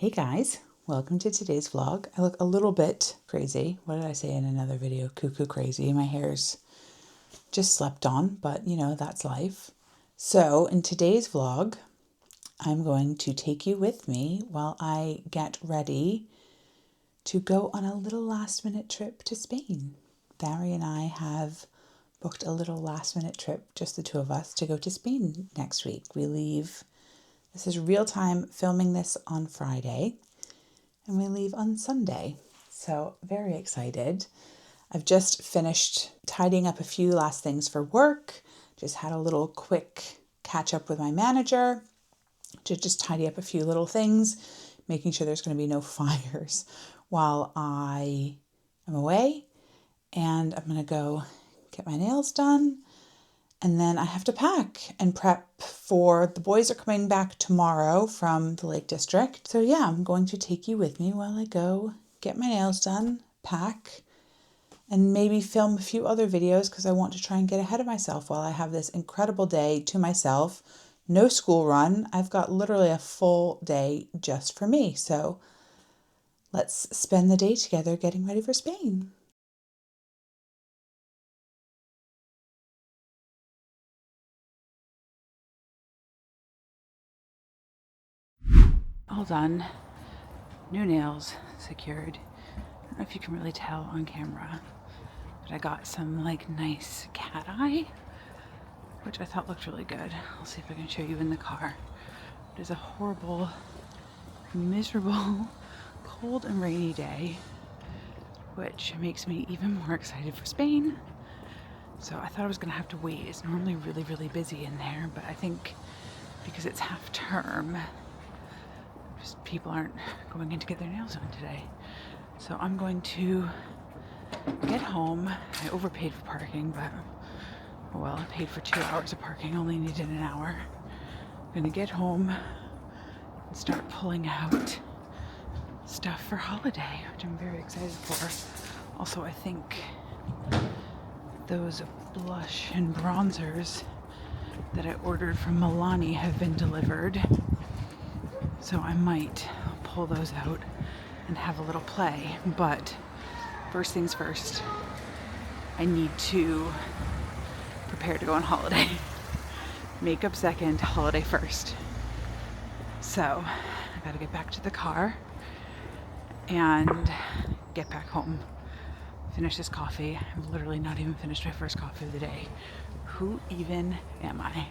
Hey guys, welcome to today's vlog. I look a little bit crazy. What did I say in another video? Cuckoo crazy. My hair's just slept on, but you know, that's life. So in today's vlog, I'm going to take you with me while I get ready to go on a little last minute trip to Spain. Barrie and I have booked a little last minute trip, just the two of us, to go to Spain next week. We leave, this is real time filming this on Friday, and we leave on Sunday. So very excited. I've just finished tidying up a few last things for work. Just had a little quick catch up with my manager to just tidy up a few little things, making sure there's going to be no fires while I am away. And I'm going to go get my nails done. And then I have to pack and prep for, the boys are coming back tomorrow from the Lake District. So yeah, I'm going to take you with me while I go get my nails done, pack, and maybe film a few other videos because I want to try and get ahead of myself while I have this incredible day to myself. No school run. I've got literally a full day just for me. So let's spend the day together getting ready for Spain. All done. New nails secured. I don't know if you can really tell on camera, but I got some like nice cat eye, which I thought looked really good. I'll see if I can show you in the car. It is a horrible, miserable, cold and rainy day, which makes me even more excited for Spain. So I thought I was gonna have to wait. It's normally really, really busy in there, but I think because it's half term, just people aren't going in to get their nails done today. So I'm going to get home. I overpaid for parking, but oh well, I paid for 2 hours of parking, only needed an hour. I'm gonna get home and start pulling out stuff for holiday, which I'm very excited for. Also, I think those blush and bronzers that I ordered from Milani have been delivered. So I might pull those out and have a little play. But first things first, I need to prepare to go on holiday. Makeup second, holiday first. So I gotta get back to the car and get back home. Finish this coffee. I've literally not even finished my first coffee of the day. Who even am I?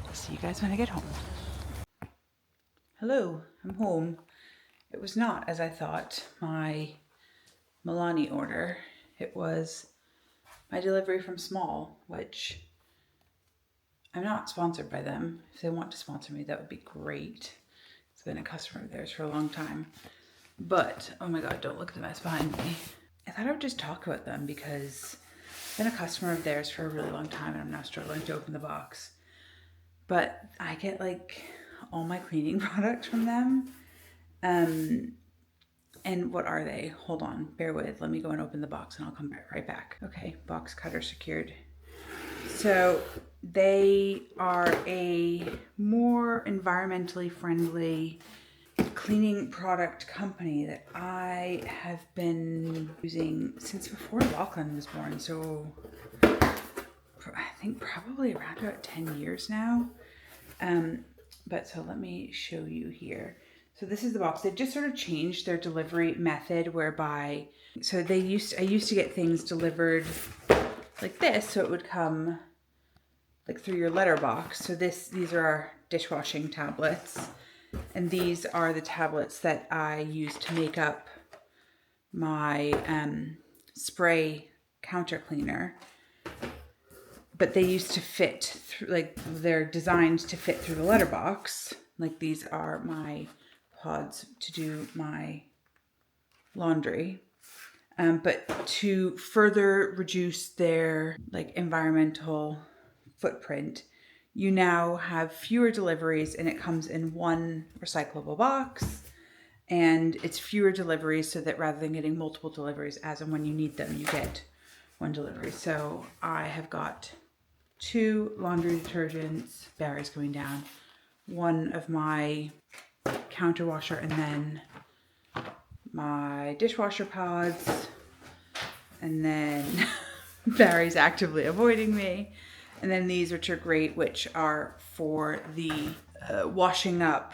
I'll see you guys when I get home. Hello, I'm home. It was not, as I thought, my Milani order. It was my delivery from Smol, which I'm not sponsored by them. If they want to sponsor me, that would be great. It's been a customer of theirs for a long time. But, oh my God, don't look at the mess behind me. I thought I would just talk about them because I've been a customer of theirs for a really long time and I'm now struggling to open the box. But I get like all my cleaning products from them. And what are they? Hold on, bear with. Let me go and open the box and I'll come right back. Okay, box cutter secured. So they are a more environmentally friendly cleaning product company that I have been using since before Lachlan was born. So I think probably around about 10 years now. But so let me show you here. So this is the box. They've just sort of changed their delivery method whereby, so I used to get things delivered like this. So it would come like through your letterbox. So these are our dishwashing tablets. And these are the tablets that I use to make up my spray counter cleaner. But they used to fit through, like they're designed to fit through the letterbox. Like these are my pods to do my laundry. But to further reduce their like environmental footprint, you now have fewer deliveries and it comes in one recyclable box. And it's fewer deliveries so that rather than getting multiple deliveries as and when you need them, you get one delivery. So I have got 2 laundry detergents, Barrie's going down, one of my counter washer, and then my dishwasher pods, and then Barry's actively avoiding me, and then these, which are great, which are for the washing up,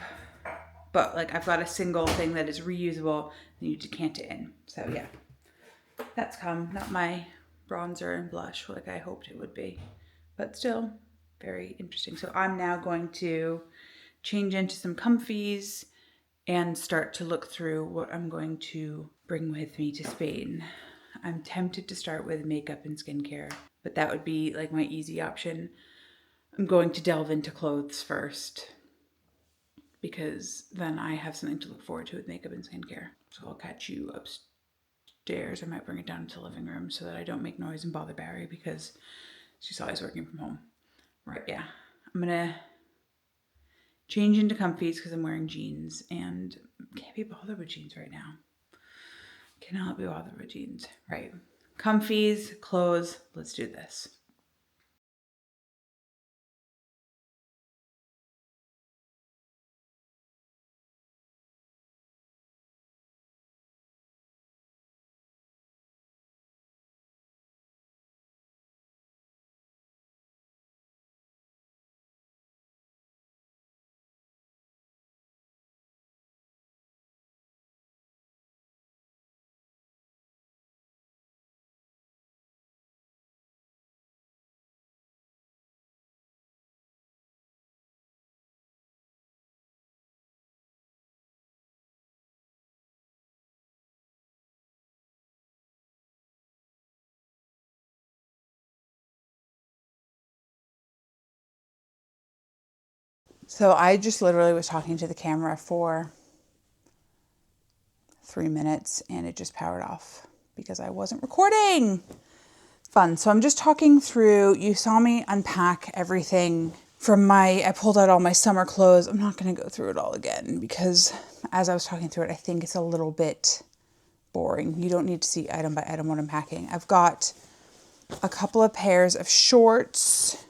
but like I've got a single thing that is reusable and you decant it in. So yeah, that's come. Not my bronzer and blush like I hoped it would be, but still very interesting. So I'm now going to change into some comfies and start to look through what I'm going to bring with me to Spain. I'm tempted to start with makeup and skincare, but that would be like my easy option. I'm going to delve into clothes first because then I have something to look forward to with makeup and skincare. So I'll catch you upstairs. I might bring it down to the living room so that I don't make noise and bother Barrie because she's always working from home. Right, yeah. I'm gonna change into comfies because I'm wearing jeans and can't be bothered with jeans right now. Cannot be bothered with jeans. Right. Comfies, clothes, let's do this. So I just literally was talking to the camera for 3 minutes and it just powered off because I wasn't recording. Fun. So I'm just talking through, you saw me unpack everything from I pulled out all my summer clothes. I'm not going to go through it all again because as I was talking through it, I think it's a little bit boring. You don't need to see item by item what I'm packing. I've got a couple of pairs of shorts.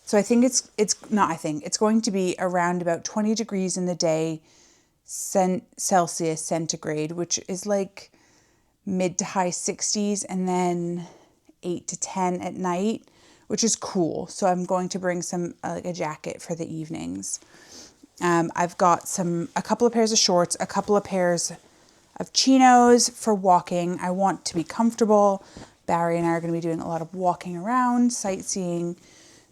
So I think it's going to be around about 20 degrees in the day, Celsius centigrade, which is like mid to high 60s, and then 8 to 10 at night, which is cool. So I'm going to bring some a jacket for the evenings. I've got a couple of pairs of shorts, a couple of pairs of chinos for walking. I want to be comfortable. Barrie and I are going to be doing a lot of walking around, sightseeing.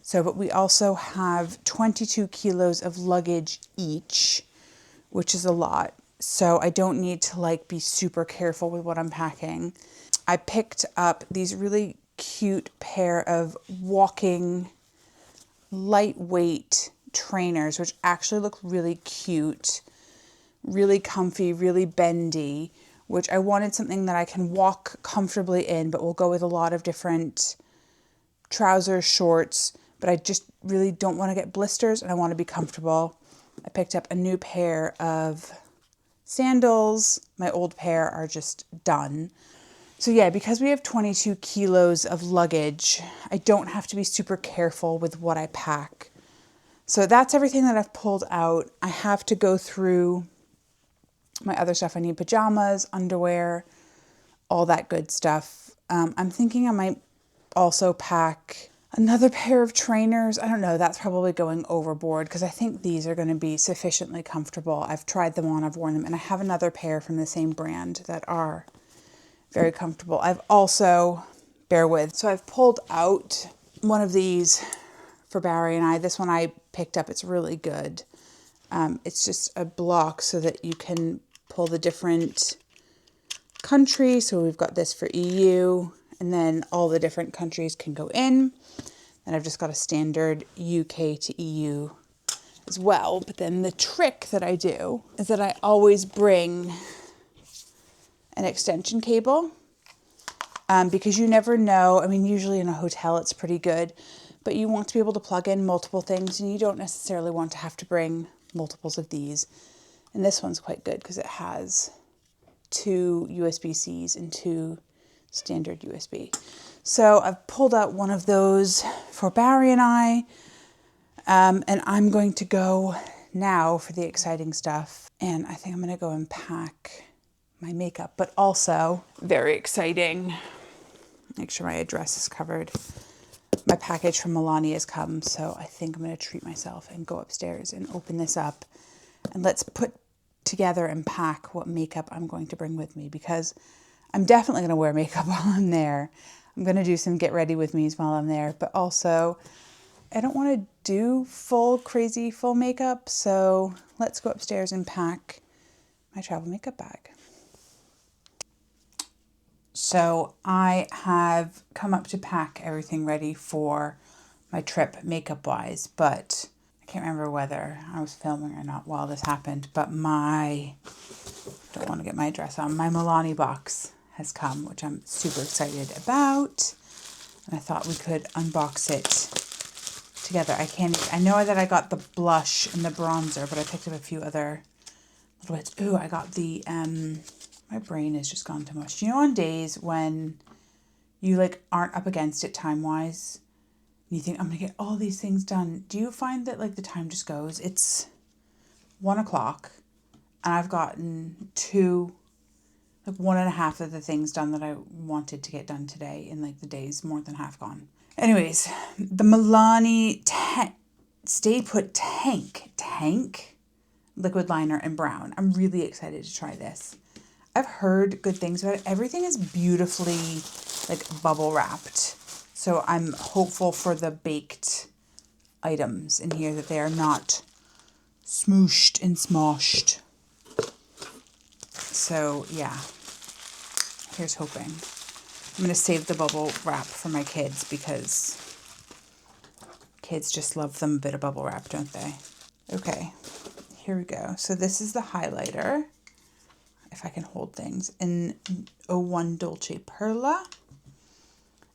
So, but we also have 22 kilos of luggage each, which is a lot. So I don't need to like be super careful with what I'm packing. I picked up these really cute pair of walking lightweight trainers, which actually look really cute, really comfy, really bendy, which I wanted something that I can walk comfortably in, but will go with a lot of different trousers, shorts, but I just really don't want to get blisters and I want to be comfortable. I picked up a new pair of sandals. My old pair are just done. So yeah, because we have 22 kilos of luggage, I don't have to be super careful with what I pack. So that's everything that I've pulled out. I have to go through my other stuff. I need pajamas, underwear, all that good stuff. I'm thinking I might also pack another pair of trainers. I don't know, that's probably going overboard because I think these are going to be sufficiently comfortable. I've tried them on, I've worn them, and I have another pair from the same brand that are very comfortable. I've also, bear with, so I've pulled out one of these for Barrie and I. This one I picked up, it's really good. It's just a block so that you can pull the different countries. So we've got this for EU, and then all the different countries can go in. And I've just got a standard UK to EU as well. But then the trick that I do is that I always bring an extension cable because you never know. I mean, usually in a hotel it's pretty good, but you want to be able to plug in multiple things and you don't necessarily want to have to bring multiples of these. And this one's quite good because it has 2 USB-Cs and 2 standard USB. So I've pulled out one of those for Barrie and I, and I'm going to go now for the exciting stuff. And I think I'm gonna go and pack my makeup, but also very exciting. Make sure my address is covered. My package from Milani has come, so I think I'm gonna treat myself and go upstairs and open this up. And let's put together and pack what makeup I'm going to bring with me, because I'm definitely gonna wear makeup while I'm there. I'm gonna do some get ready with me's while I'm there, but also I don't wanna do full makeup, so let's go upstairs and pack my travel makeup bag. So I have come up to pack everything ready for my trip makeup wise, but I can't remember whether I was filming or not while this happened, but don't want to get my address on, my Milani box has come, which I'm super excited about. And I thought we could unbox it together. I know that I got the blush and the bronzer, but I picked up a few other little bits. Ooh, I got the, my brain has just gone to mush. You know, on days when you like aren't up against it time-wise, you think, I'm gonna get all these things done. Do you find that like the time just goes? It's 1 o'clock and I've gotten one and a half of the things done that I wanted to get done today, and like the day's more than half gone. Anyways, the Milani Stay Put Tank liquid liner in brown. I'm really excited to try this. I've heard good things about it. Everything is beautifully like bubble wrapped. So I'm hopeful for the baked items in here that they are not smooshed and smoshed. So yeah, here's hoping. I'm going to save the bubble wrap for my kids because kids just love them a bit of bubble wrap, don't they? Okay, here we go. So this is the highlighter, if I can hold things, in 01 Dolce Perla.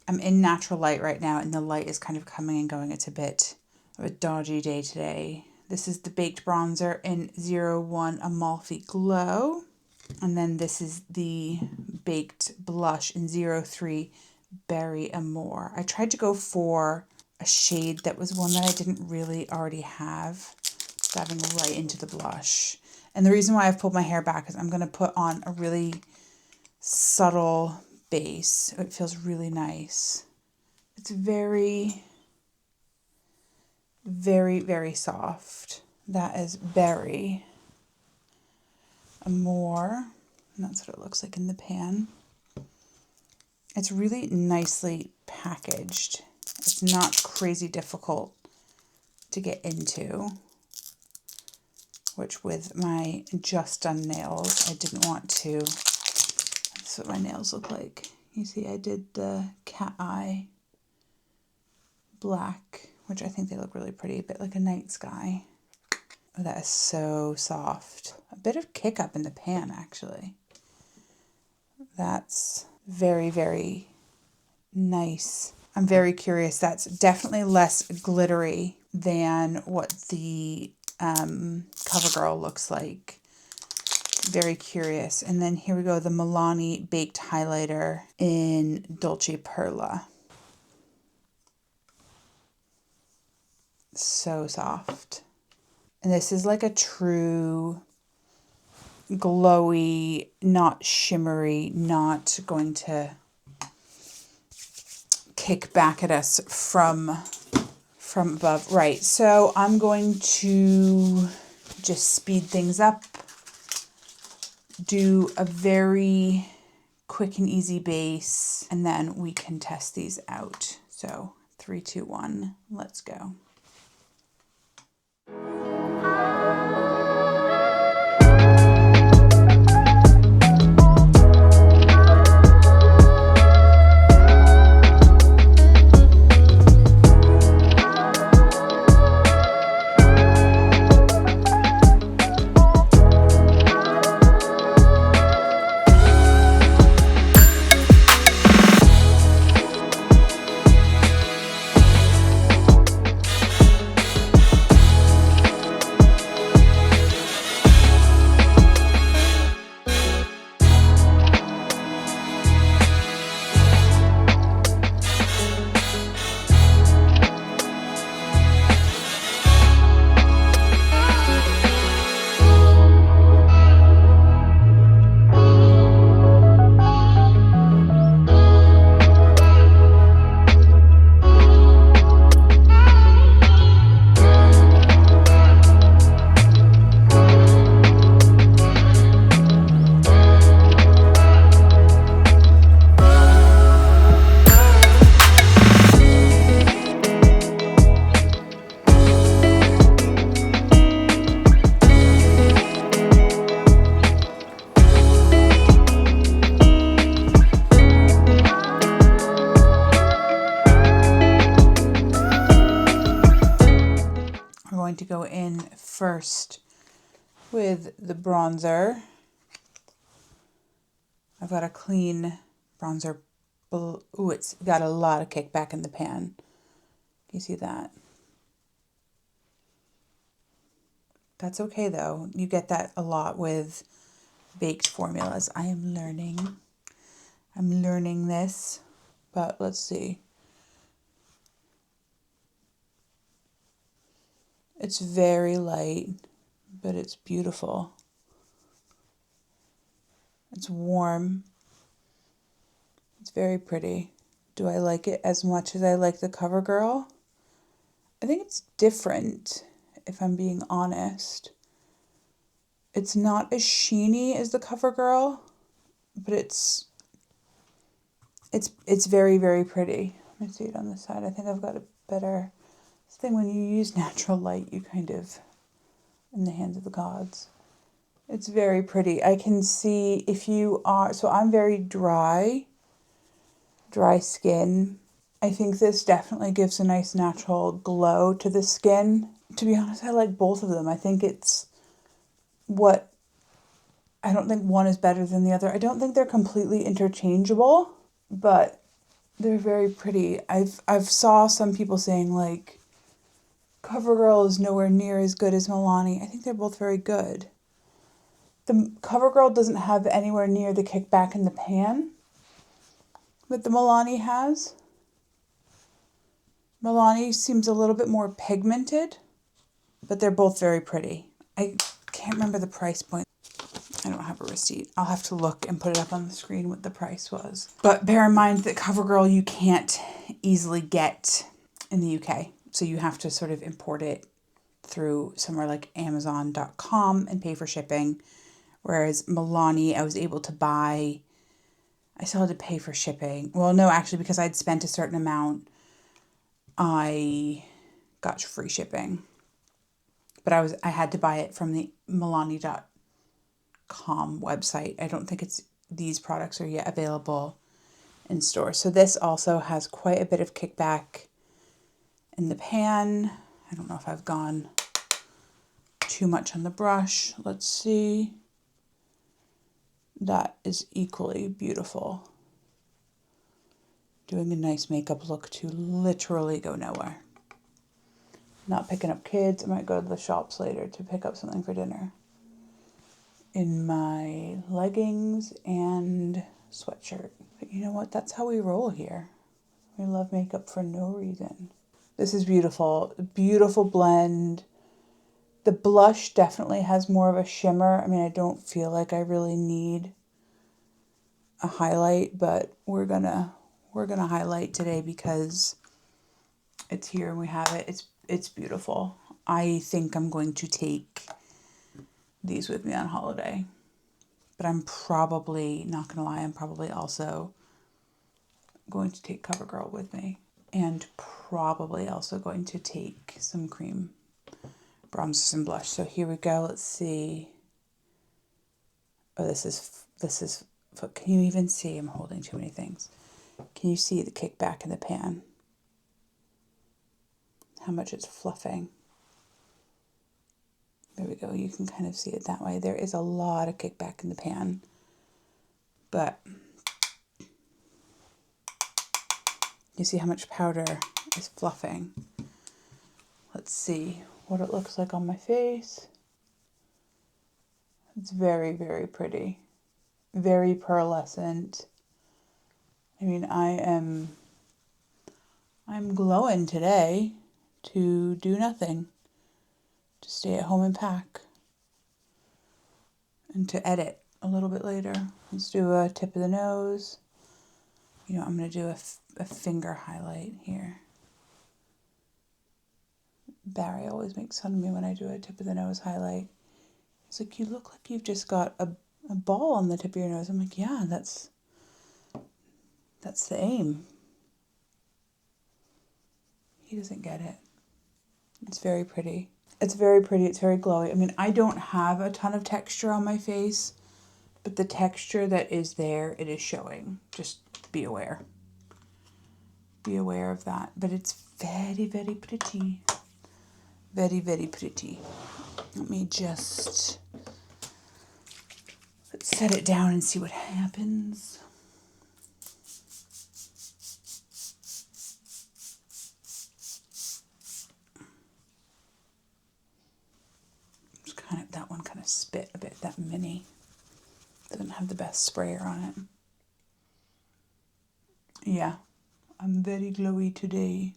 I'm in natural light right now, and the light is kind of coming and going. It's a bit of a dodgy day today. This is the baked bronzer in 01 Amalfi Glow. And then this is the baked blush in 03 Berry Amore. I tried to go for a shade that was one that I didn't really already have, diving right into the blush. And the reason why I've pulled my hair back is I'm going to put on a really subtle base. It feels really nice. It's very, very, very soft. That is Berry Amore, and that's what it looks like in the pan. It's really nicely packaged. It's not crazy difficult to get into, which with my just done nails, I didn't want to. That's what my nails look like. You see, I did the cat eye black, which I think they look really pretty, a bit like a night sky. Oh, that is so soft. A bit of kick up in the pan, actually. That's very, very nice. I'm very curious. That's definitely less glittery than what the CoverGirl looks like. Very curious. And then here we go, the Milani Baked Highlighter in Dolce Perla. So soft. And this is like a true glowy, not shimmery, not going to kick back at us from above. Right, so I'm going to just speed things up, do a very quick and easy base, and then we can test these out. So 3, 2, 1, let's go. first with the bronzer. I've got a clean bronzer. Ooh, it's got a lot of kickback in the pan. You see that? That's okay though. You get that a lot with baked formulas. I am learning. I'm learning this, but let's see. It's very light, but it's beautiful. It's warm. It's very pretty. Do I like it as much as I like the CoverGirl? I think it's different, if I'm being honest. It's not as sheeny as the CoverGirl, but it's very, very pretty. Let me see it on the side. I think I've got a better thing. When you use natural light, you kind of in the hands of the gods. It's very pretty. I can see if you are, so I'm very dry skin. I think this definitely gives a nice natural glow to the skin. To be honest, I like both of them. I think it's I don't think one is better than the other. I don't think they're completely interchangeable, but they're very pretty. I've saw some people saying like CoverGirl is nowhere near as good as Milani. I think they're both very good. The CoverGirl doesn't have anywhere near the kickback in the pan that the Milani has. Milani seems a little bit more pigmented, but they're both very pretty. I can't remember the price point. I don't have a receipt. I'll have to look and put it up on the screen what the price was. But bear in mind that CoverGirl you can't easily get in the UK. So you have to sort of import it through somewhere like Amazon.com and pay for shipping. Whereas Milani, I was able to buy, I still had to pay for shipping. Well, no, actually, because I'd spent a certain amount, I got free shipping. But I had to buy it from the Milani.com website. I don't think these products are yet available in stores. So this also has quite a bit of kickback in the pan. I don't know if I've gone too much on the brush. Let's see. That is equally beautiful. Doing a nice makeup look to literally go nowhere. Not picking up kids. I might go to the shops later to pick up something for dinner. In my leggings and sweatshirt. But you know what? That's how we roll here. We love makeup for no reason. This is beautiful. Beautiful blend. The blush definitely has more of a shimmer. I mean, I don't feel like I really need a highlight, but we're gonna highlight today because it's here and we have it. It's beautiful. I think I'm going to take these with me on holiday. But I'm probably, not gonna lie, I'm probably also going to take CoverGirl with me. And probably also going to take some cream bronzers and blush. So here we go. Let's see. Oh, this is, can you even see? I'm holding too many things. Can you see the kickback in the pan? How much it's fluffing. There we go. You can kind of see it that way. There is a lot of kickback in the pan. But you see how much powder is fluffing. Let's see what it looks like on my face. It's very, very pretty. Very pearlescent. I mean, I'm glowing today to do nothing. To stay at home and pack. And to edit a little bit later. Let's do a tip of the nose. You know, I'm going to do a finger highlight here. Barrie always makes fun of me when I do a tip of the nose highlight. He's like, you look like you've just got a ball on the tip of your nose. I'm like, yeah, that's the aim. He doesn't get it. It's very pretty. It's very pretty. It's very glowy. I mean, I don't have a ton of texture on my face, but the texture that is there, it is showing. Just be aware. Be aware of that. But it's very, very pretty. Very, very pretty. Let me just, let's set it down and see what happens. That one kind of spit a bit, that mini. Doesn't have the best sprayer on it. Yeah, I'm very glowy today.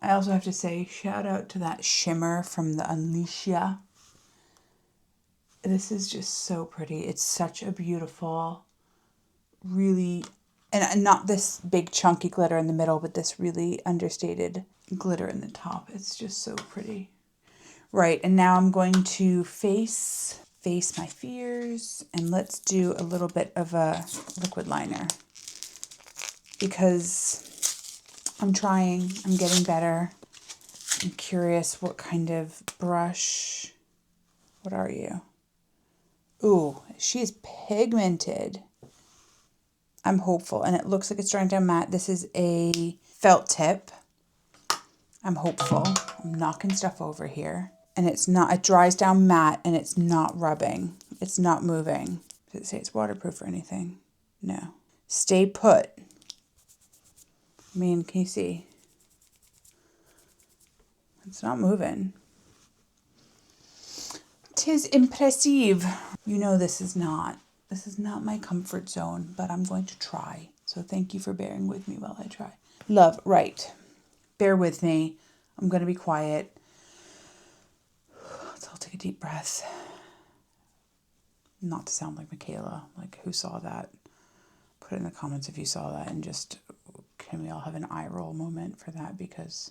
I also have to say, shout out to that shimmer from the Alicia. This is just so pretty. It's such a beautiful, really, and not this big chunky glitter in the middle, but this really understated glitter in the top. It's just so pretty. Right, and now I'm going to face my fears, and let's do a little bit of a liquid liner because I'm trying, I'm getting better. I'm curious what kind of brush. What are you? Ooh, she's pigmented. I'm hopeful, and it looks like it's drying down matte. This is a felt tip. I'm hopeful. I'm knocking stuff over here. And it's not, it dries down matte and it's not rubbing. It's not moving. Does it say it's waterproof or anything? No. Stay put. I mean, can you see? It's not moving. 'Tis impressive. You know this is not my comfort zone, but I'm going to try. So thank you for bearing with me while I try. Love, right. Bear with me. I'm going to be quiet. I'll take a deep breath. Not to sound like Michaela, like who saw that? Put it in the comments if you saw that, and just, can we all have an eye roll moment for that? Because,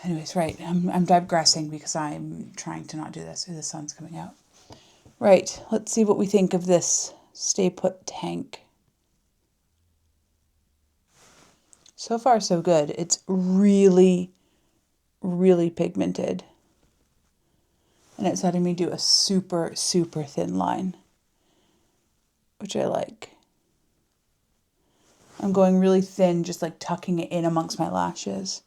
anyways, right, I'm digressing because I'm trying to not do this. The sun's coming out. Right, let's see what we think of this Stay Put tank. So far, so good. It's really, really pigmented. And it's letting me do a super, super thin line, which I like. I'm going really thin, just like tucking it in amongst my lashes.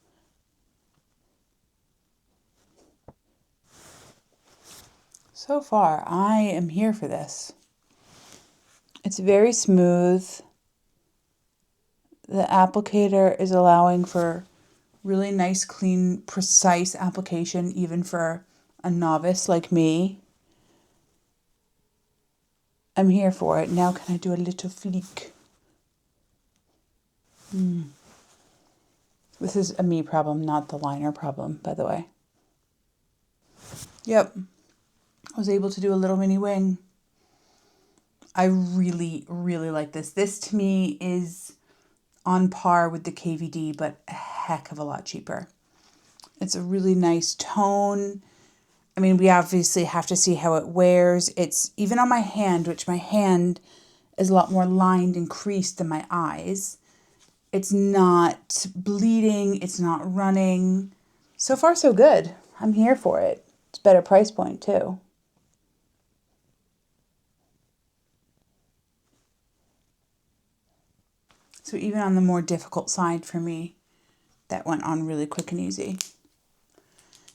So far, I am here for this. It's very smooth. The applicator is allowing for really nice, clean, precise application, even for a novice like me. I'm here for it. Now can I do a little fleek? This is a me problem, not the liner problem, by the way. Yep. I was able to do a little mini wing. I really, really like this. This to me is on par with the KVD, but a heck of a lot cheaper. It's a really nice tone. I mean, we obviously have to see how it wears. It's even on my hand, which my hand is a lot more lined and creased than my eyes. It's not bleeding. It's not running. So far, so good. I'm here for it. It's a better price point, too. So even on the more difficult side for me, that went on really quick and easy.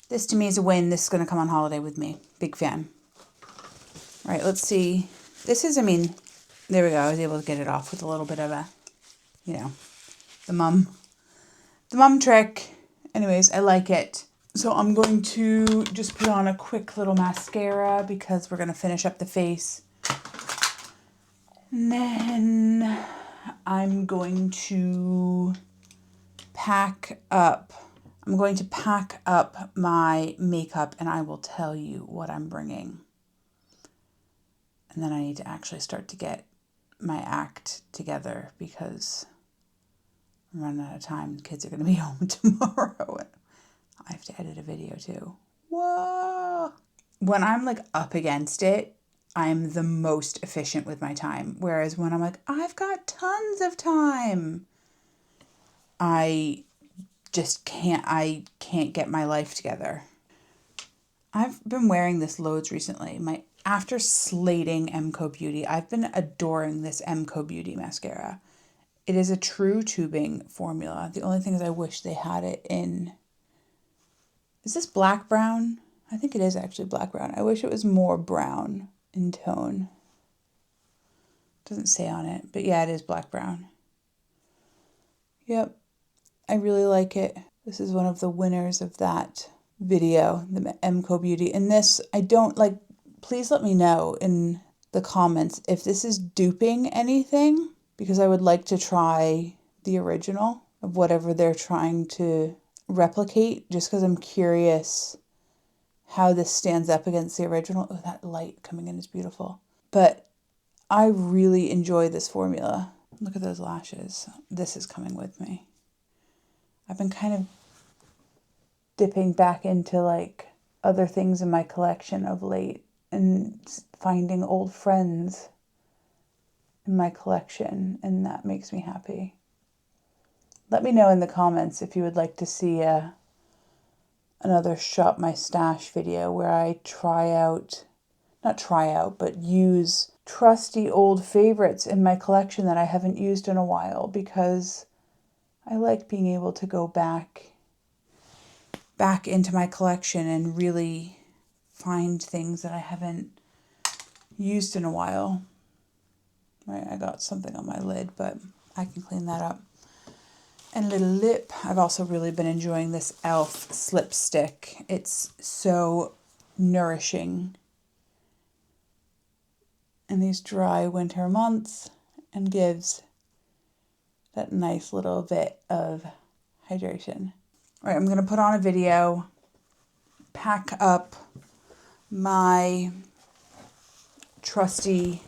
This to me is a win. This is going to come on holiday with me. Big fan. All right, let's see. This is, I mean, there we go. I was able to get it off with a little bit of a, you know, the mum trick. Anyways, I like it. So I'm going to just put on a quick little mascara because we're going to finish up the face. And then I'm going to pack up my makeup, and I will tell you what I'm bringing. And then I need to actually start to get my act together because I'm running out of time. The kids are going to be home tomorrow. I have to edit a video too. Whoa! When I'm like up against it, I'm the most efficient with my time. Whereas when I'm like, I've got tons of time, I can't get my life together. I've been wearing this loads recently. After slating MCO Beauty, I've been adoring this MCO Beauty mascara. It is a true tubing formula. The only thing is I wish they had it in Is this black brown? I think it is actually black brown. I wish it was more brown in tone. Doesn't say on it, but yeah, it is black brown. Yep, I really like it. This is one of the winners of that video, the MCO Beauty. And this, I don't like, please let me know in the comments if this is duping anything, because I would like to try the original of whatever they're trying to replicate, just because I'm curious how this stands up against the original. Oh, that light coming in is beautiful. But I really enjoy this formula. Look at those lashes. This is coming with me. I've been kind of dipping back into like other things in my collection of late and finding old friends in my collection, and that makes me happy. Let me know in the comments if you would like to see another Shop My Stash video where I but use trusty old favorites in my collection that I haven't used in a while, because I like being able to go back into my collection and really find things that I haven't used in a while. Right, I got something on my lid, but I can clean that up. And little lip. I've also really been enjoying this e.l.f. slip stick. It's so nourishing in these dry winter months and gives that nice little bit of hydration. All right, I'm going to put on a video, pack up my trusty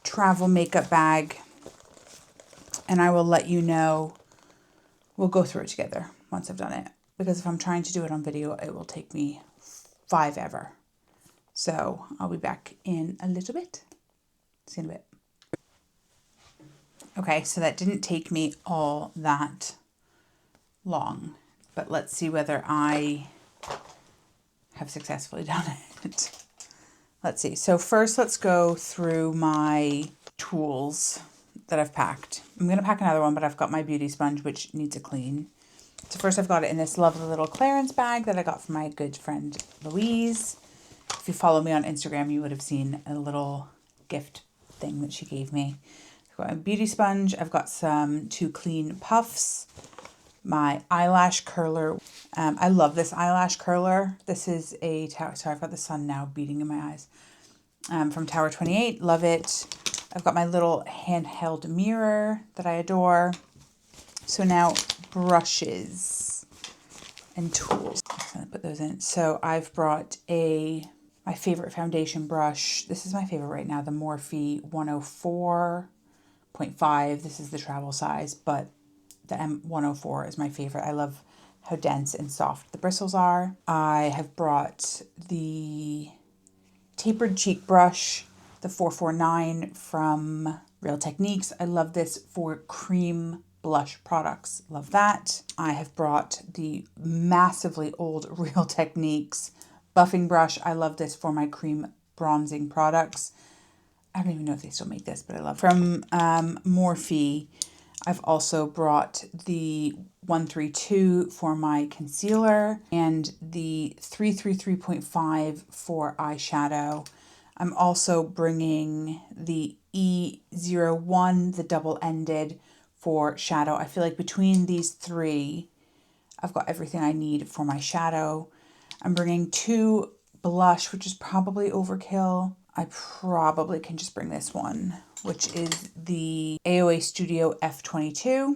travel makeup bag, and I will let you know. We'll go through it together once I've done it, because if I'm trying to do it on video, it will take me forever. So I'll be back in a little bit. See you in a bit. Okay, so that didn't take me all that long, but let's see whether I have successfully done it. Let's see. So first, let's go through my tools that I've packed. I'm going to pack another one, but I've got my beauty sponge, which needs a clean. So first, I've got it in this lovely little clearance bag that I got from my good friend Louise. If you follow me on Instagram, you would have seen a little gift thing that she gave me. I've got a beauty sponge. I've got some 2 clean puffs. My eyelash curler. I love this eyelash curler. This is a Tower. Sorry, I've got the sun now beating in my eyes. From Tower 28. Love it. I've got my little handheld mirror that I adore. So now brushes and tools. I'm gonna put those in. So I've brought my favorite foundation brush. This is my favorite right now, the Morphe 104.5. This is the travel size, but the M104 is my favorite. I love how dense and soft the bristles are. I have brought the tapered cheek brush, the 449 from Real Techniques. I love this for cream blush products. Love that. I have brought the massively old Real Techniques buffing brush. I love this for my cream bronzing products. I don't even know if they still make this, but I love it. From Morphe, I've also brought the 132 for my concealer and the 333.5 for eyeshadow. I'm also bringing the E01, the double-ended, for shadow. I feel like between these 3, I've got everything I need for my shadow. I'm bringing 2 blush, which is probably overkill. I probably can just bring this one, which is the AOA Studio F22.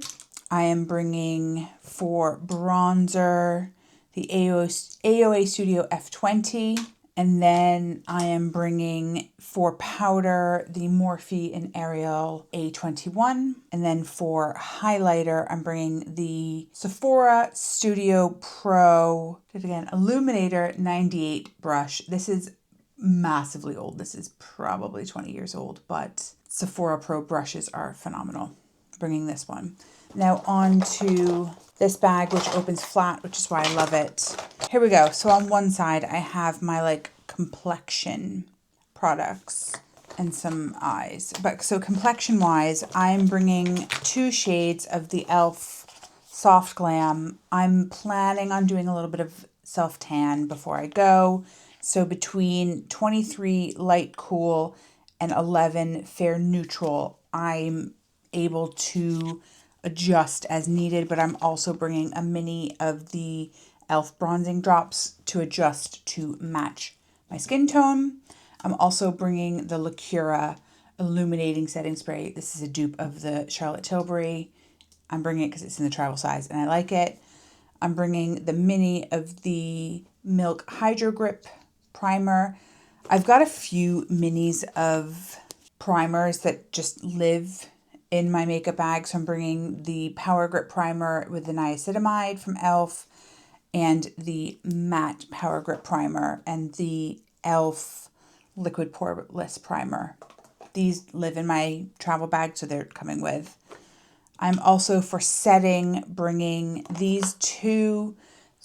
I am bringing for bronzer the AOA Studio F20. And then I am bringing for powder the Morphe and Ariel A21. And then for highlighter, I'm bringing the Sephora Studio Pro, Illuminator 98 brush. This is massively old. This is probably 20 years old, but Sephora Pro brushes are phenomenal. Bringing this one. Now on to this bag, which opens flat, which is why I love it. Here we go. So on one side, I have my like complexion products and some eyes. But so complexion wise, I'm bringing 2 shades of the e.l.f. Soft Glam. I'm planning on doing a little bit of self-tan before I go. So between 23 light cool and 11 fair neutral, I'm able to adjust as needed, but I'm also bringing a mini of the e.l.f. bronzing drops to adjust to match my skin tone. I'm also bringing the Lacura illuminating setting spray. This is a dupe of the Charlotte Tilbury. I'm bringing it because it's in the travel size and I like it. I'm bringing the mini of the Milk Hydro Grip primer. I've got a few minis of primers that just live in my makeup bag. So I'm bringing the Power Grip primer with the niacinamide from e.l.f. and the matte Power Grip primer and the e.l.f. liquid poreless primer. These live in my travel bag, so they're coming with. I'm also, for setting, bringing these two,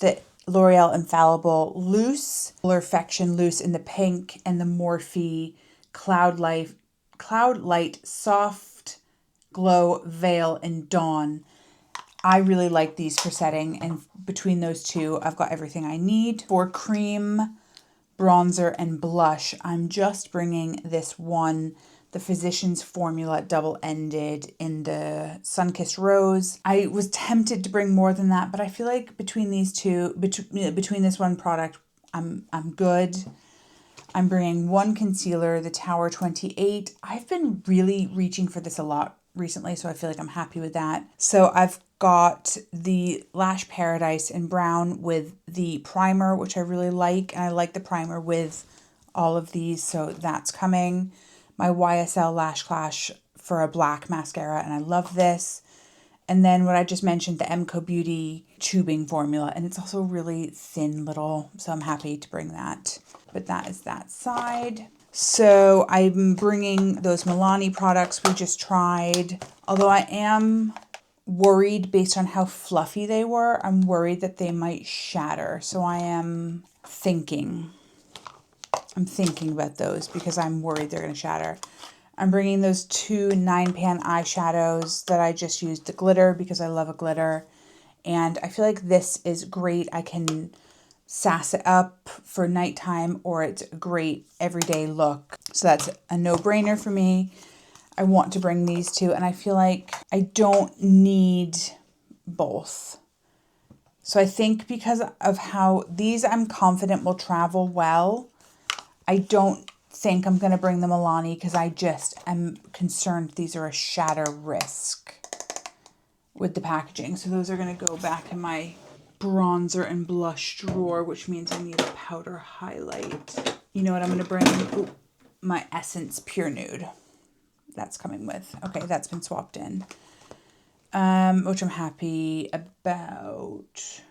the L'Oreal Infallible Loose, Perfection Loose in the pink, and the Morphe Cloud Light Soft Glow Veil in Dawn. I really like these for setting, and between those two, I've got everything I need. For cream, bronzer, and blush, I'm just bringing this one, the Physicians Formula double-ended in the Sunkissed Rose. I was tempted to bring more than that, but I feel like between these two, between this one product, I'm good. I'm bringing one concealer, the Tower 28. I've been really reaching for this a lot recently, so I feel like I'm happy with that. So I've got the Lash Paradise in brown with the primer, which I really like, and I like the primer with all of these, so that's coming. My YSL Lash Clash for a black mascara, and I love this. And then what I just mentioned, the Emco Beauty tubing formula, and it's also really thin little, so I'm happy to bring that. But that is that side. So I'm bringing those Milani products we just tried. Although I am worried based on how fluffy they were, I'm worried that they might shatter. So I'm thinking about those because I'm worried they're going to shatter. I'm bringing those two 9-pan eyeshadows that I just used the glitter because I love a glitter. And I feel like this is great. I can sass it up for nighttime, or it's a great everyday look. So that's a no-brainer for me. I want to bring these two, and I feel like I don't need both. So I think because of how these I'm confident will travel well, I don't think I'm going to bring the Milani because I just am concerned these are a shatter risk with the packaging. So those are going to go back in my bronzer and blush drawer, which means I need a powder highlight. You know what I'm going to bring? Ooh, my Essence Pure Nude. That's coming with. Okay, that's been swapped in, which I'm happy about.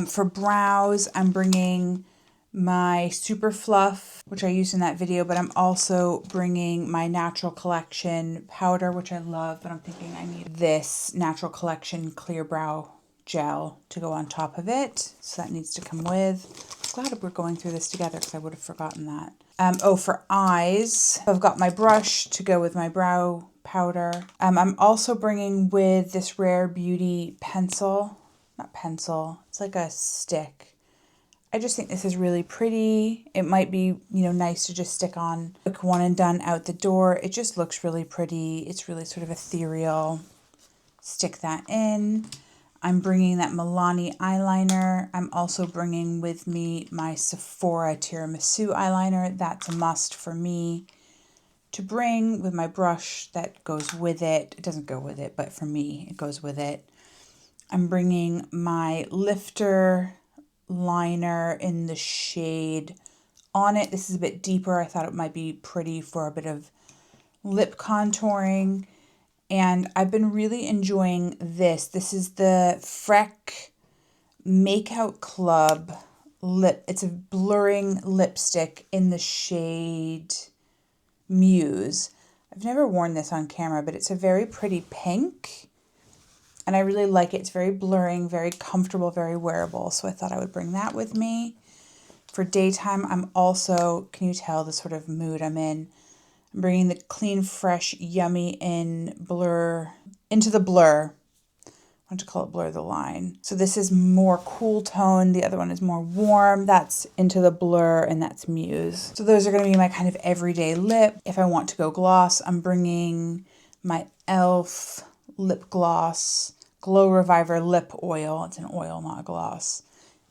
For brows, I'm bringing my Super Fluff, which I used in that video, but I'm also bringing my Natural Collection powder, which I love, but I'm thinking I need this Natural Collection Clear Brow Gel to go on top of it. So that needs to come with. I'm glad we're going through this together because I would have forgotten that. Oh, for eyes, I've got my brush to go with my brow powder. I'm also bringing with this Rare Beauty pencil. Not pencil, it's like a stick. I just think this is really pretty. It might be, nice to just stick on, quick one and done out the door. It just looks really pretty. It's really sort of ethereal. Stick that in. I'm bringing that Milani eyeliner. I'm also bringing with me my Sephora Tiramisu eyeliner. That's a must for me to bring with my brush that goes with it. It doesn't go with it, but for me, it goes with it. I'm bringing my lifter liner in the shade On It. This is a bit deeper. I thought it might be pretty for a bit of lip contouring. And I've been really enjoying this. This is the Freck Makeout Club lip. It's a blurring lipstick in the shade Muse. I've never worn this on camera, but it's a very pretty pink. And I really like it. It's very blurring, very comfortable, very wearable. So I thought I would bring that with me. For daytime, I'm also, can you tell the sort of mood I'm in? I'm bringing the Clean Fresh Yummy in Blur, Into the Blur, want to call it Blur the Line. So this is more cool tone. The other one is more warm. That's Into the Blur and that's Muse. So those are going to be my kind of everyday lip. If I want to go gloss, I'm bringing my e.l.f. lip gloss, Glow Reviver lip oil. It's an oil, not a gloss.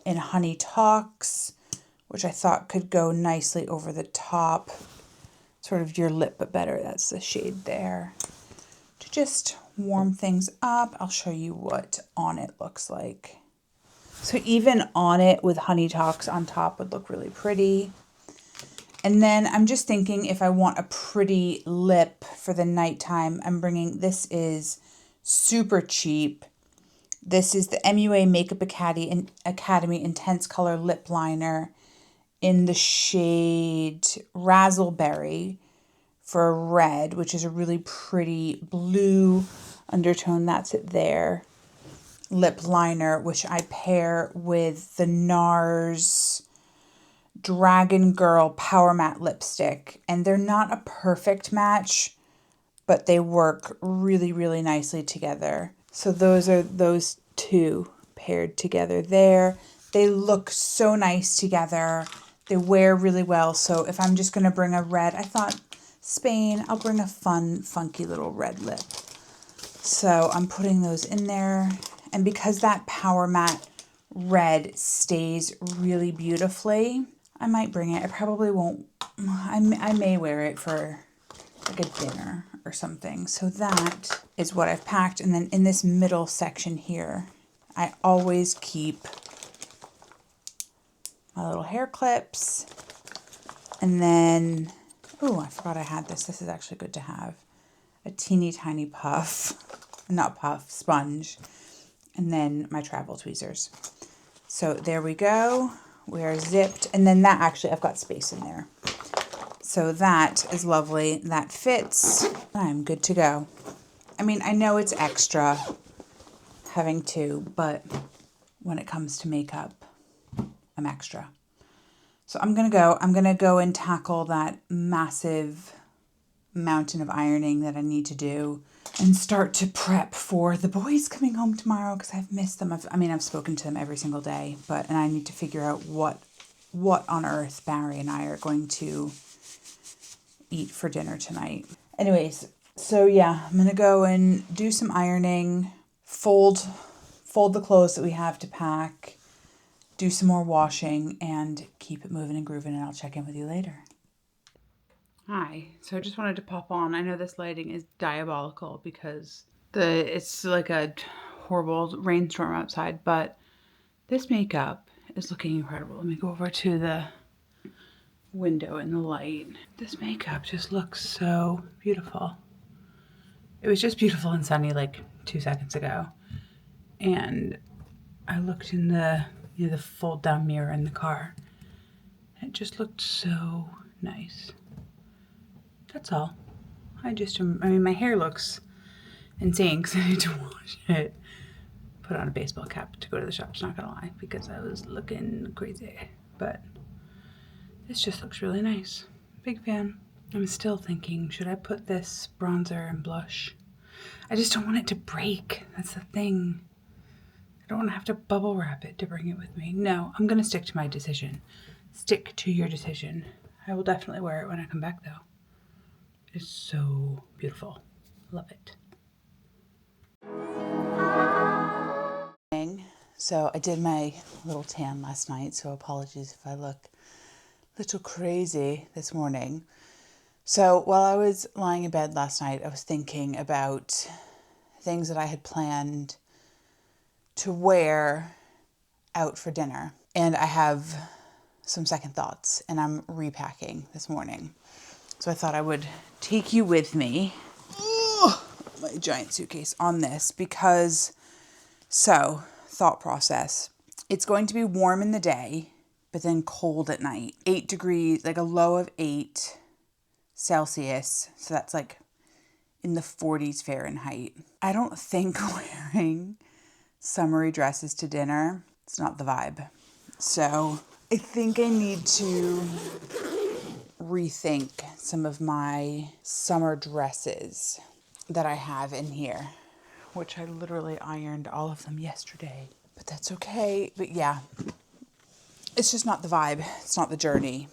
In Honey Talks, which I thought could go nicely over the top. Sort of your lip, but better. That's the shade there. To just warm things up, I'll show you what On It looks like. So even On It with Honey Talks on top would look really pretty. And then I'm just thinking if I want a pretty lip for the nighttime, I'm bringing, this is super cheap. This is the MUA Makeup Academy Intense Color Lip Liner in the shade Razzleberry for red, which is a really pretty blue undertone. That's it there. Lip liner, which I pair with the NARS Dragon Girl Power Matte lipstick. And they're not a perfect match, but they work really, really nicely together. So those are those two paired together there. They look so nice together. They wear really well. So if I'm just going to bring a red, I thought Spain, I'll bring a fun, funky little red lip. So I'm putting those in there. And because that Power Matte red stays really beautifully, I might bring it. I probably won't. I may wear it for like a dinner or something. So that is what I've packed. And then in this middle section here, I always keep my little hair clips. And then, oh, I forgot I had this. This is actually good to have. A teeny tiny puff, not puff, sponge. And then my travel tweezers. So there we go. We are zipped. And then that actually, I've got space in there. So that is lovely. That fits. I'm good to go. I mean, I know it's extra having two, but when it comes to makeup, I'm extra. So I'm going to go and tackle that massive mountain of ironing that I need to do and start to prep for the boys coming home tomorrow because I've missed them. I've spoken to them every single day, and I need to figure out what on earth Barrie and I are going to eat for dinner tonight. Anyways, so yeah, I'm going to go and do some ironing, fold the clothes that we have to pack, do some more washing, and keep it moving and grooving, and I'll check in with you later. Hi, so I just wanted to pop on. I know this lighting is diabolical because it's like a horrible rainstorm outside, but this makeup is looking incredible. Let me go over to the window in the light. This makeup just looks so beautiful. It was just beautiful and sunny like 2 seconds ago. And I looked in the fold down mirror in the car. And it just looked so nice. That's all. My hair looks insane because I need to wash it. Put on a baseball cap to go to the shops, not gonna lie, because I was looking crazy. But this just looks really nice. Big fan. I'm still thinking, should I put this bronzer and blush? I just don't want it to break. That's the thing. I don't want to have to bubble wrap it to bring it with me. No, I'm gonna stick to my decision. Stick to your decision. I will definitely wear it when I come back though. It's so beautiful. Love it. So I did my little tan last night, so apologies if I look a little crazy this morning. So while I was lying in bed last night, I was thinking about things that I had planned to wear out for dinner. And I have some second thoughts, and I'm repacking this morning. So I thought I would take you with me, my giant suitcase, on this because, thought process. It's going to be warm in the day, but then cold at night. 8 degrees, like a low of 8 Celsius. So that's like in the 40s Fahrenheit. I don't think wearing summery dresses to dinner, it's not the vibe. So I think I need to rethink some of my summer dresses that I have in here. which I literally ironed all of them yesterday, but that's okay. But yeah, it's just not the vibe. It's not the journey.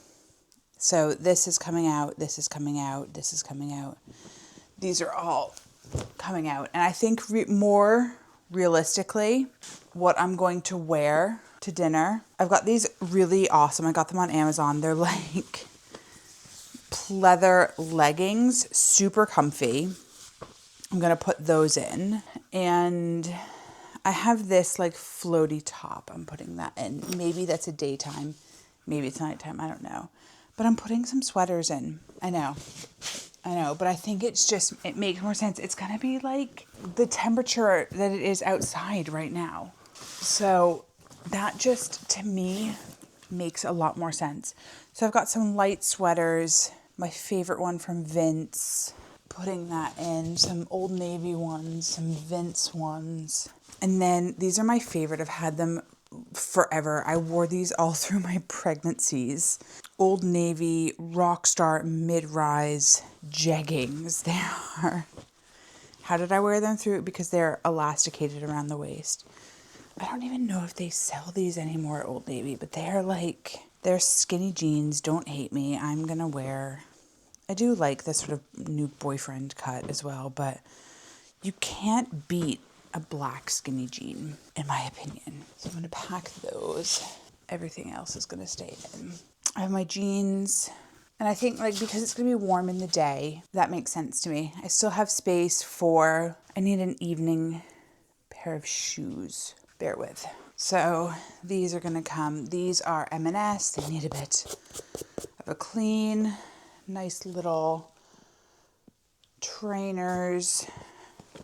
So this is coming out. This is coming out. This is coming out. These are all coming out. And I think more realistically, what I'm going to wear to dinner, I've got these really awesome. I got them on Amazon. They're like pleather leggings, super comfy. I'm going to put those in. And I have this like floaty top. I'm putting that in. Maybe that's a daytime. Maybe it's nighttime. I don't know. But I'm putting some sweaters in. I know. But I think it makes more sense. It's going to be like the temperature that it is outside right now. So that just, to me, makes a lot more sense. So I've got some light sweaters. My favorite one from Vince. Putting that in. Some Old Navy ones. Some Vince ones. And then these are my favorite. I've had them forever. I wore these all through my pregnancies. Old Navy Rockstar mid-rise jeggings. They are. How did I wear them through? Because they're elasticated around the waist. I don't even know if they sell these anymore at Old Navy, but they're skinny jeans. Don't hate me. I'm gonna wear. I do like this sort of new boyfriend cut as well, but you can't beat a black skinny jean, in my opinion. So I'm gonna pack those. Everything else is gonna stay in. I have my jeans, and I think like because it's gonna be warm in the day, that makes sense to me. I still have space for, I need an evening pair of shoes. Bear with. So these are gonna come. These are M&S. They need a bit of a clean, nice little trainers.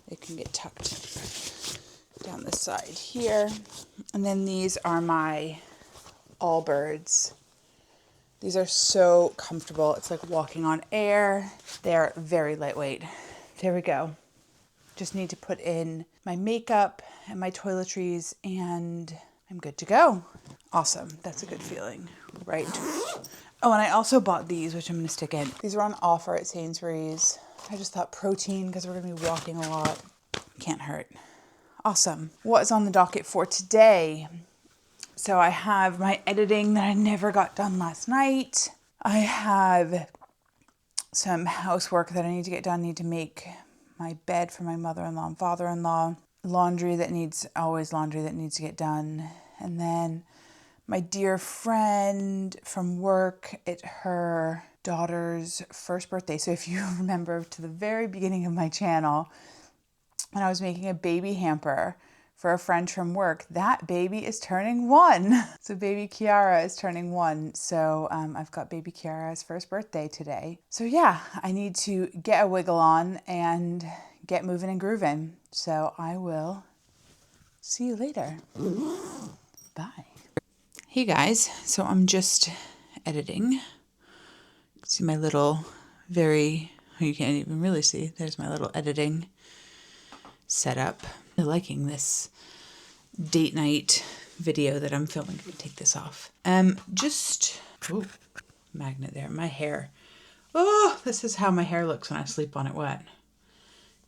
They can get tucked down the side here. And then these are my Allbirds. These are so comfortable. It's like walking on air. They're very lightweight. There we go. Just need to put in my makeup and my toiletries and I'm good to go. Awesome. That's a good feeling. Right. Oh, and I also bought these, which I'm going to stick in. These are on offer at Sainsbury's. I just thought protein because we're going to be walking a lot. Can't hurt. Awesome. What is on the docket for today? So I have my editing that I never got done last night. I have some housework that I need to get done. I need to make my bed for my mother-in-law and father-in-law. Laundry that needs to get done. And then my dear friend from work, it's her daughter's first birthday. So if you remember to the very beginning of my channel, when I was making a baby hamper for a friend from work, that baby is turning 1. So baby Kiara is turning 1. So I've got baby Kiara's first birthday today. So yeah, I need to get a wiggle on and get moving and grooving. So I will see you later. Bye. Hey guys, so I'm just editing. See my little you can't even really see. There's my little editing setup. I'm liking this date night video that I'm filming. I'm gonna take this off. Magnet there. My hair. Oh, this is how my hair looks when I sleep on it wet.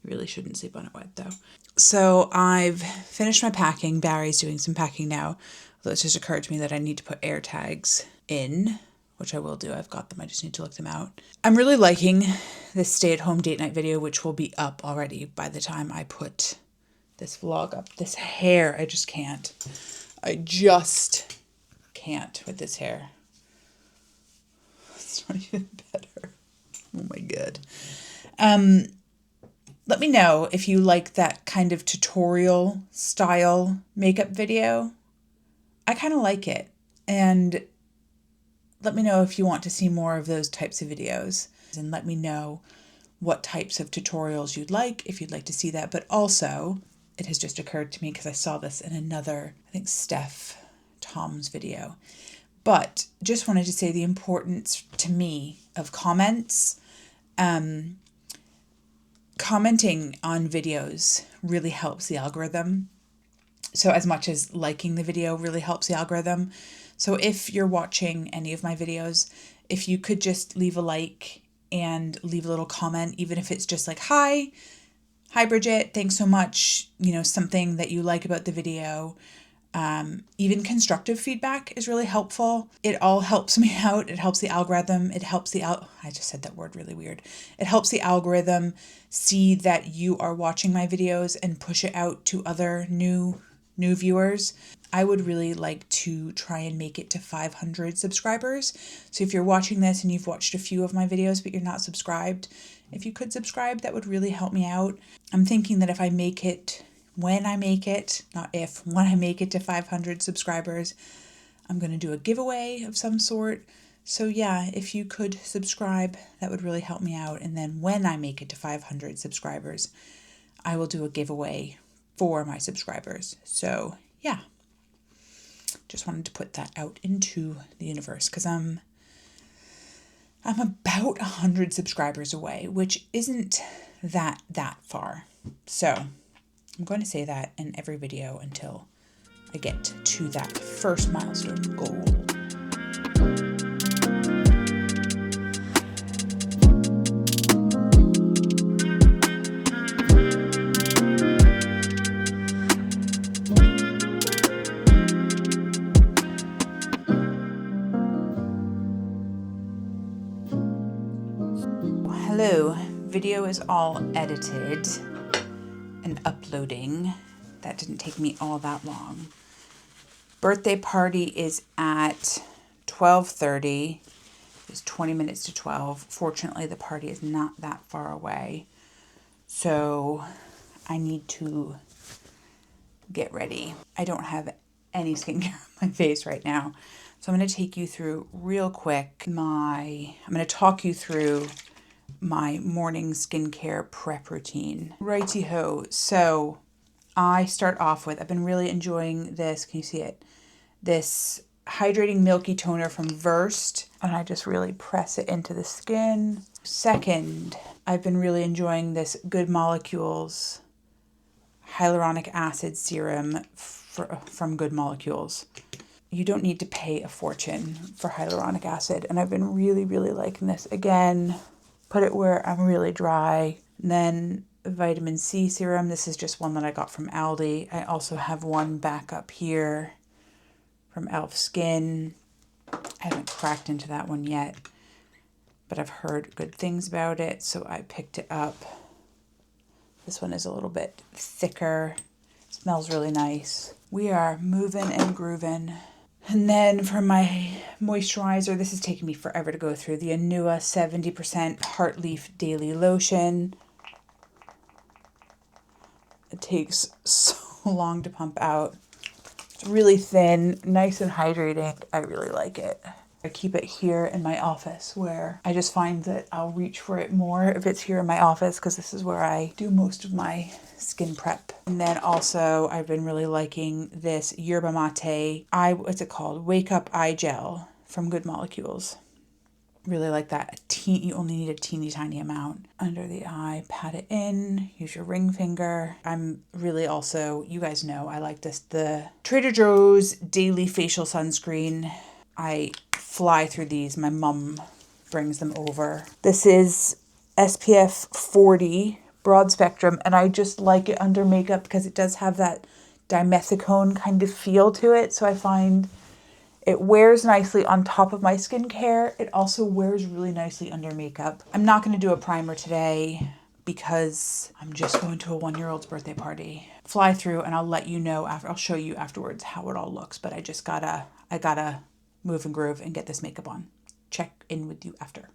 You really shouldn't sleep on it wet though. So I've finished my packing. Barry's doing some packing now. Although it's just occurred to me that I need to put air tags in, which I will do. I've got them. I just need to look them out. I'm really liking this stay-at-home date night video, which will be up already by the time I put this vlog up. This hair, I just can't. I just can't with this hair. It's not even better. Oh my God. Let me know if you like that kind of tutorial style makeup video. I kind of like it. And let me know if you want to see more of those types of videos. And let me know what types of tutorials you'd like, if you'd like to see that. But also, it has just occurred to me because I saw this in another, I think Tom's video. But just wanted to say the importance to me of comments. Commenting on videos really helps the algorithm. So as much as liking the video really helps the algorithm. So if you're watching any of my videos, if you could just leave a like and leave a little comment, even if it's just like, hi, Hi, Bridget. Thanks so much. Something that you like about the video. Even constructive feedback is really helpful. It all helps me out. It helps the algorithm. I just said that word really weird. It helps the algorithm see that you are watching my videos and push it out to other new viewers. I would really like to try and make it to 500 subscribers. So if you're watching this and you've watched a few of my videos, but you're not subscribed, if you could subscribe, that would really help me out. I'm thinking that when I make it to 500 subscribers, I'm going to do a giveaway of some sort. So yeah, if you could subscribe, that would really help me out. And then when I make it to 500 subscribers, I will do a giveaway for my subscribers. So yeah, just wanted to put that out into the universe because I'm about 100 subscribers away, which isn't that far. So I'm going to say that in every video until I get to that first milestone goal. Hello, video is all edited and uploading. That didn't take me all that long. Birthday party is at 12:30. It's 20 minutes to 12. Fortunately, the party is not that far away. So I need to get ready. I don't have any skincare on my face right now. So I'm going to take you through real quick I'm going to talk you through my morning skincare prep routine. Righty-ho. So I start off with, I've been really enjoying this, can you see it? This hydrating milky toner from Versed, and I just really press it into the skin. Second, I've been really enjoying this Good Molecules hyaluronic acid serum from Good Molecules. You don't need to pay a fortune for hyaluronic acid, and I've been really, really liking this. Again, put it where I'm really dry. And then vitamin C serum. This is just one that I got from Aldi. I also have one back up here from Elf Skin. I haven't cracked into that one yet, but I've heard good things about it, so I picked it up. This one is a little bit thicker. It smells really nice. We are moving and grooving. And then for my moisturizer, this is taking me forever to go through, the Anua 70% Heartleaf Daily Lotion. It takes so long to pump out. It's really thin, nice and hydrating. I really like it. I keep it here in my office where I just find that I'll reach for it more if it's here in my office because this is where I do most of my skin prep. And then also I've been really liking this Yerba Mate what's it called? Wake Up Eye Gel from Good Molecules. Really like that. You only need a teeny tiny amount under the eye. Pat it in. Use your ring finger. I'm really also, you guys know, I like the Trader Joe's Daily Facial Sunscreen. I fly through these. My mom brings them over. This is SPF 40 broad spectrum, and I just like it under makeup because it does have that dimethicone kind of feel to it. So I find it wears nicely on top of my skincare. It also wears really nicely under makeup. I'm not going to do a primer today because I'm just going to a 1-year-old's birthday party. Fly through and I'll let you know I'll show you afterwards how it all looks, but I gotta move and groove and get this makeup on. Check in with you after.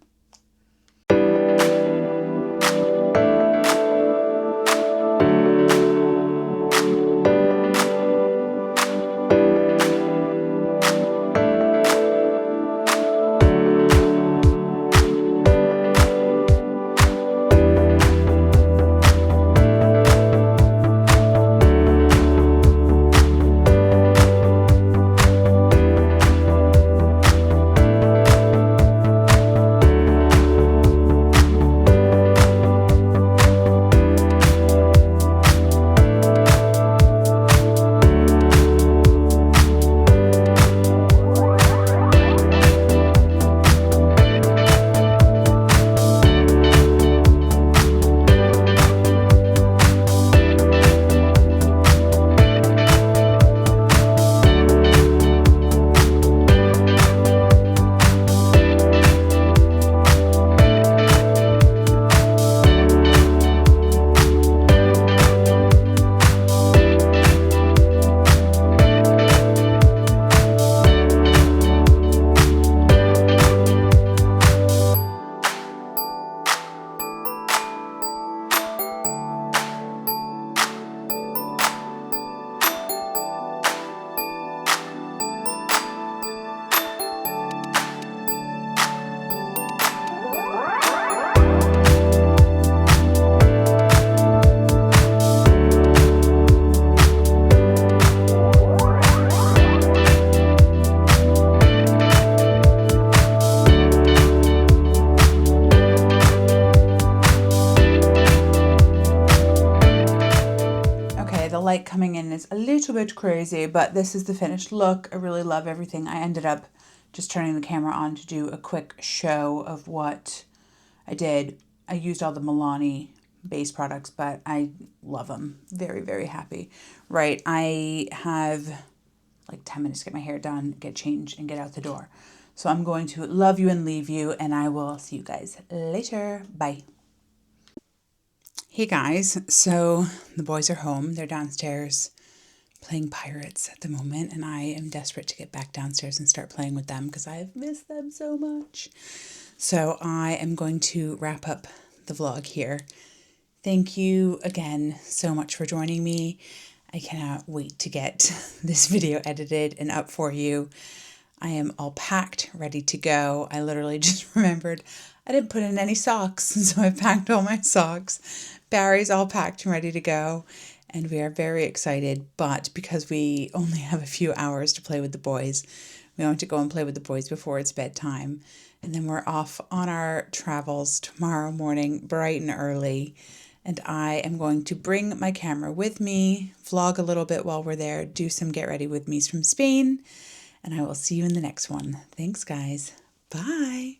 light coming in is a little bit crazy, but this is the finished look. I really love everything. I ended up just turning the camera on to do a quick show of what I did. I used all the Milani base products, but I love them. Very, very happy. Right, I have like 10 minutes to get my hair done, get changed, and get out the door. So I'm going to love you and leave you, and I will see you guys later. Bye. Hey guys, so the boys are home. They're downstairs playing pirates at the moment, and I am desperate to get back downstairs and start playing with them because I have missed them so much. So I am going to wrap up the vlog here. Thank you again so much for joining me. I cannot wait to get this video edited and up for you. I am all packed, ready to go. I literally just remembered I didn't put in any socks, so I packed all my socks. Barrie's all packed and ready to go, and we are very excited, but because we only have a few hours to play with the boys, we want to go and play with the boys before it's bedtime, and then we're off on our travels tomorrow morning, bright and early, and I am going to bring my camera with me, vlog a little bit while we're there, do some get ready with me's from Spain, and I will see you in the next one. Thanks, guys. Bye.